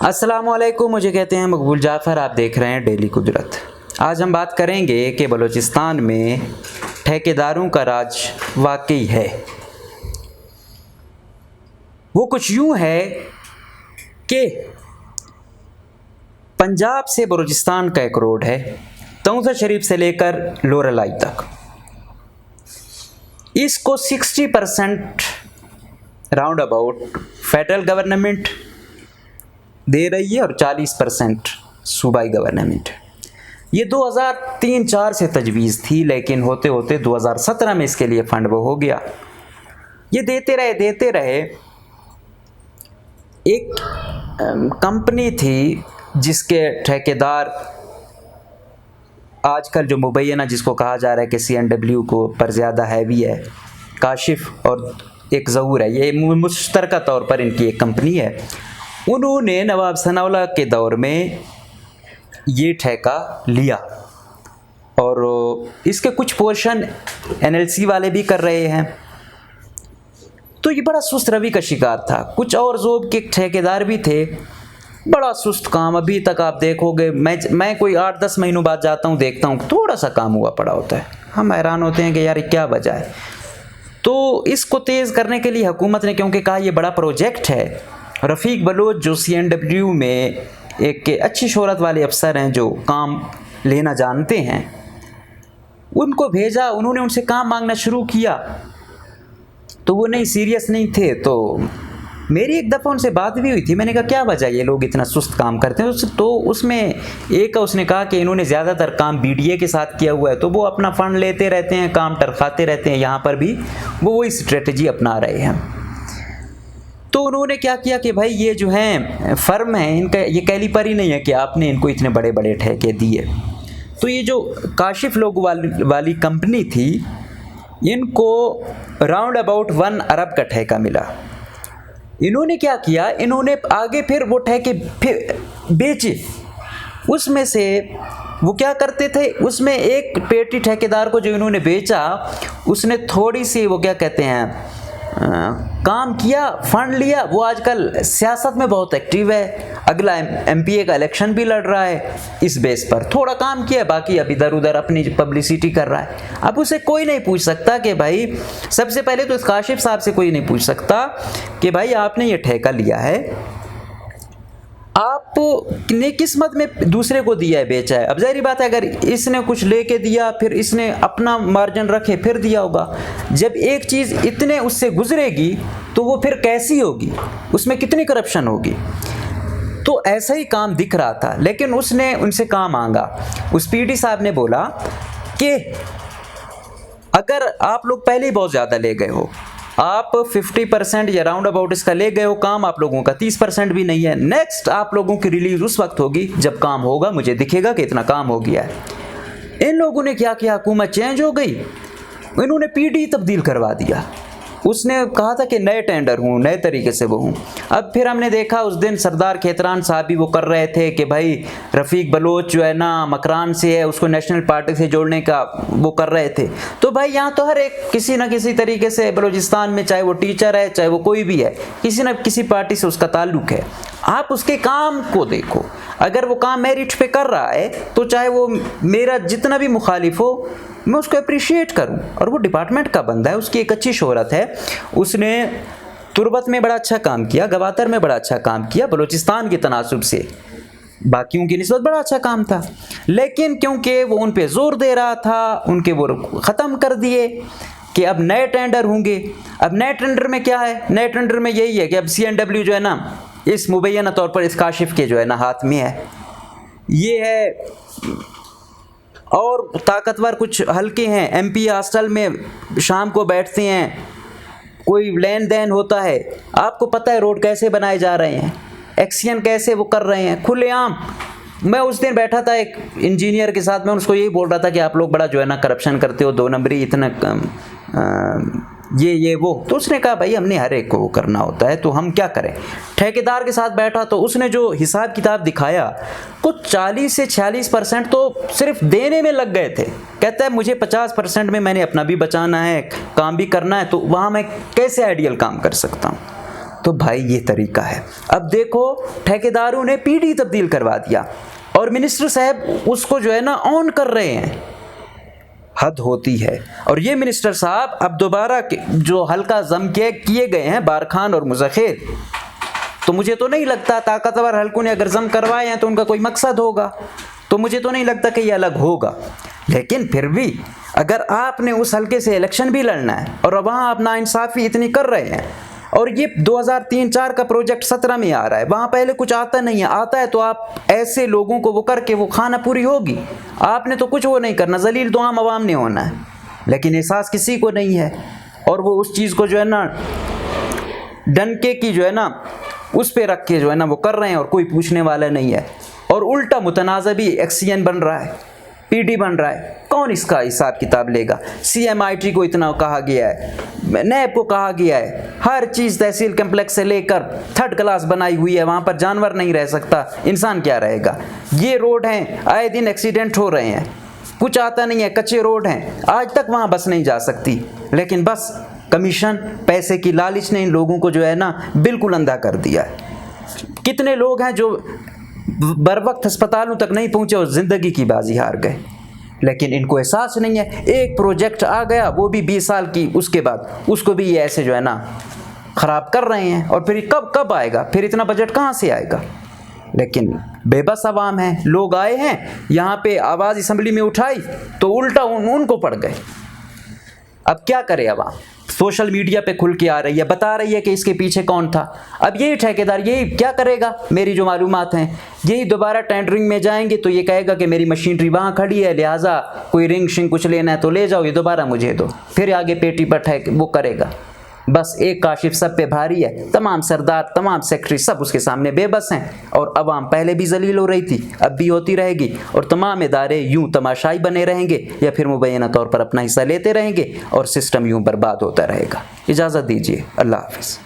अस्सलामुअलैकुम, मुझे कहते हैं मकबूल जाफ़र। आप देख रहे हैं डेली कुदरत। आज हम बात करेंगे कि बलूचिस्तान में ठेकेदारों का राज वाकई है। वो कुछ यूँ है कि पंजाब से बलूचिस्तान का एक रोड है, तौसा शरीफ से लेकर लोरलाई तक। इसको 60% राउंड अबाउट फेडरल गवर्नमेंट दे रही है और 40% सूबाई गवर्नमेंट। ये 2003-04 से तजवीज़ थी, लेकिन होते होते 2017 में इसके लिए फ़ंड वो हो गया। ये देते रहे। एक कंपनी थी जिसके ठेकेदार आजकल जो मुबैना जिसको कहा जा रहा है कि CNW को पर ज़्यादा हैवी है, काशिफ और एक ज़हूर है, ये मुश्तरका तौर पर इनकी एक कंपनी है। उन्होंने नवाब सनाउल्लाह के दौर में ये ठेका लिया और इसके कुछ पोर्शन NLC वाले भी कर रहे हैं। तो ये बड़ा सुस्त रवि का शिकार था। कुछ और ज़ोब के ठेकेदार भी थे, बड़ा सुस्त काम। अभी तक आप देखोगे, मैं कोई 8-10 महीनों बाद जाता हूँ, देखता हूँ थोड़ा सा काम हुआ पड़ा होता है। हम हैरान होते हैं कि यार क्या वजह है। तो इसको तेज़ करने के लिए हुकूमत ने क्योंकि कहा ये बड़ा प्रोजेक्ट है, रफ़ीक बलोच जो CNW में एक अच्छी शोहरत वाले अफसर हैं जो काम लेना जानते हैं, उनको भेजा। उन्होंने उनसे काम मांगना शुरू किया तो वो सीरियस नहीं थे। तो मेरी एक दफ़ा उनसे बात भी हुई थी। मैंने कहा क्या वजह ये लोग इतना सुस्त काम करते हैं। तो उसमें एक उसने कहा कि इन्होंने ज़्यादातर काम BDA के साथ किया हुआ है, तो वो अपना फ़ंड लेते रहते हैं, काम टरखाते रहते हैं। यहाँ पर भी वो वही स्ट्रेटजी अपना रहे हैं। तो उन्होंने क्या किया कि भाई ये जो हैं फर्म है, इनका ये कैलिपर ही नहीं है कि आपने इनको इतने बड़े बड़े ठेके दिए। तो ये जो काशिफ लोग वाली कंपनी थी, इनको राउंड अबाउट 1 अरब का ठेका मिला। इन्होंने क्या किया, इन्होंने आगे फिर वो ठेके फिर बेचे। उसमें से वो क्या करते थे, उसमें एक पेटी ठेकेदार को जो इन्होंने बेचा, उसने थोड़ी सी वो क्या कहते हैं काम किया, फंड लिया। वो आजकल सियासत में बहुत एक्टिव है, अगला MPA का इलेक्शन भी लड़ रहा है। इस बेस पर थोड़ा काम किया, बाकी अब इधर उधर अपनी पब्लिसिटी कर रहा है। अब उसे कोई नहीं पूछ सकता कि भाई, सबसे पहले तो इस काशिफ साहब से कोई नहीं पूछ सकता कि भाई आपने ये ठेका लिया है, आपने किस्मत में दूसरे को दिया है, बेचा है। अब जाहिर बात है, अगर इसने कुछ लेके दिया, फिर इसने अपना मार्जिन रखे फिर दिया होगा। जब एक चीज़ इतने उससे गुजरेगी तो वो फिर कैसी होगी, उसमें कितनी करप्शन होगी। तो ऐसा ही काम दिख रहा था, लेकिन उसने उनसे काम मांगा। उस PD साहब ने बोला कि अगर आप लोग पहले ही बहुत ज़्यादा ले गए हो, आप 50% या राउंड अबाउट इसका ले गए हो काम, आप लोगों का 30% भी नहीं है। नेक्स्ट आप लोगों की रिलीज उस वक्त होगी जब काम होगा, मुझे दिखेगा कि इतना काम हो गया है। इन लोगों ने क्या किया, हुकूमत चेंज हो गई, इन्होंने PD तब्दील करवा दिया। उसने कहा था कि नए टेंडर हूँ, नए तरीके से वो हूँ। अब फिर हमने देखा उस दिन सरदार खेतरान साहब भी वो कर रहे थे कि भाई रफ़ीक बलोच जो है ना मकरान से है, उसको नेशनल पार्टी से जोड़ने का वो कर रहे थे। तो भाई यहाँ तो हर एक किसी न किसी तरीके से बलूचिस्तान में, चाहे वो टीचर है चाहे वो कोई भी है, किसी न किसी पार्टी से उसका ताल्लुक़ है। आप उसके काम को देखो, अगर वो काम मेरिट पे कर रहा है तो चाहे वो मेरा जितना भी मुखालिफ हो, मैं उसको अप्रिशिएट करूं। और वो डिपार्टमेंट का बंदा है, उसकी एक अच्छी शोहरत है, उसने तुर्बत में बड़ा अच्छा काम किया, गवातर में बड़ा अच्छा काम किया, बलूचिस्तान की तनासुब से बाकियों की निस्बत बड़ा अच्छा काम था। लेकिन क्योंकि वो उन पे जोर दे रहा था, उनके वो ख़त्म कर दिए कि अब नए टेंडर होंगे। अब नए टेंडर में क्या है, नए टेंडर में यही है कि अब CNW जो है ना, इस मुबैना तौर पर इस काशिफ के जो है ना हाथ में है, ये है। और ताकतवर कुछ हल्के हैं, MP हॉस्टल में शाम को बैठते हैं, कोई लेन देन होता है, आपको पता है रोड कैसे बनाए जा रहे हैं, एक्शन कैसे वो कर रहे हैं खुलेआम। मैं उस दिन बैठा था एक इंजीनियर के साथ, मैं उसको यही बोल रहा था कि आप लोग बड़ा जो है ना करप्शन करते हो, 2 नंबरी, इतना ये वो। तो उसने कहा भाई हमने हर एक को वो करना होता है, तो हम क्या करें। ठेकेदार के साथ बैठा तो उसने जो हिसाब किताब दिखाया, कुछ 40 से 46% तो सिर्फ देने में लग गए थे। कहता है मुझे 50% में मैंने अपना भी बचाना है, काम भी करना है, तो वहाँ मैं कैसे आइडियल काम कर सकता हूँ। तो भाई ये तरीका है। अब देखो ठेकेदारों ने पीडी तब्दील करवा दिया और मिनिस्टर साहब उसको जो है ना ऑन कर रहे हैं, हद होती है। और ये मिनिस्टर साहब अब दोबारा जो हल्का जम के किए गए हैं बारखान और मुज़फ़्फ़र, तो मुझे तो नहीं लगता ताकतवर हल्कों ने अगर जम करवाए हैं तो उनका कोई मकसद होगा, तो मुझे तो नहीं लगता कि ये अलग होगा। लेकिन फिर भी अगर आपने उस हल्के से इलेक्शन भी लड़ना है और वहाँ आप नाइंसाफ़ी इतनी कर रहे हैं, और ये 2003-4 का प्रोजेक्ट 17 में आ रहा है, वहाँ पहले कुछ आता नहीं है, आता है तो आप ऐसे लोगों को वो करके वो खाना पूरी होगी। आपने तो कुछ वो नहीं करना, जलील तो आम आवाम ने होना है, लेकिन एहसास किसी को नहीं है। और वो उस चीज़ को जो है ना डंके की जो है ना उस पे रख के जो है ना वो कर रहे हैं और कोई पूछने वाला नहीं है। और उल्टा मुतनाज़ भी एक्सीएन बन रहा है, पीडी बन रहा है, कौन इसका हिसाब किताब लेगा। CMIT को इतना कहा गया है, नैब को कहा गया है, हर चीज़ तहसील कम्प्लेक्स से लेकर 3rd क्लास बनाई हुई है, वहाँ पर जानवर नहीं रह सकता, इंसान क्या रहेगा। ये रोड हैं, आए दिन एक्सीडेंट हो रहे हैं, कुछ आता नहीं है, कच्चे रोड हैं, आज तक वहाँ बस नहीं जा सकती। लेकिन बस कमीशन पैसे की लालच ने इन लोगों को जो है ना बिल्कुल अंधा कर दिया है। कितने लोग हैं जो बर वक्त अस्पतालों तक नहीं पहुँचे और ज़िंदगी की बाजी हार गए, लेकिन इनको एहसास नहीं है। एक प्रोजेक्ट आ गया वो भी 20 साल की, उसके बाद उसको भी ये ऐसे जो है ना ख़राब कर रहे हैं। और फिर कब आएगा, फिर इतना बजट कहाँ से आएगा। लेकिन बेबस आवाम है, लोग आए हैं यहाँ पे आवाज़ असम्बली में उठाई तो उल्टा उनको पड़ गए। अब क्या करे आवाम, सोशल मीडिया पे खुल के आ रही है, बता रही है कि इसके पीछे कौन था। अब यही ठेकेदार यही क्या करेगा, मेरी जो मालूमात हैं यही दोबारा टेंडरिंग में जाएंगे तो ये कहेगा कि मेरी मशीनरी वहाँ खड़ी है, लिहाजा कोई रिंग शिंग कुछ लेना है तो ले जाओ, ये दोबारा मुझे दो, फिर आगे पेटी पर वो करेगा। बस एक काशिफ सब पे भारी है, तमाम सरदार तमाम सेक्रेटरी सब उसके सामने बेबस हैं। और अवाम पहले भी जलील हो रही थी, अब भी होती रहेगी, और तमाम इदारे यूं तमाशाई बने रहेंगे या फिर मुबैना तौर पर अपना हिस्सा लेते रहेंगे और सिस्टम यूं बर्बाद होता रहेगा। इजाज़त दीजिए, अल्लाह हाफ़िज़।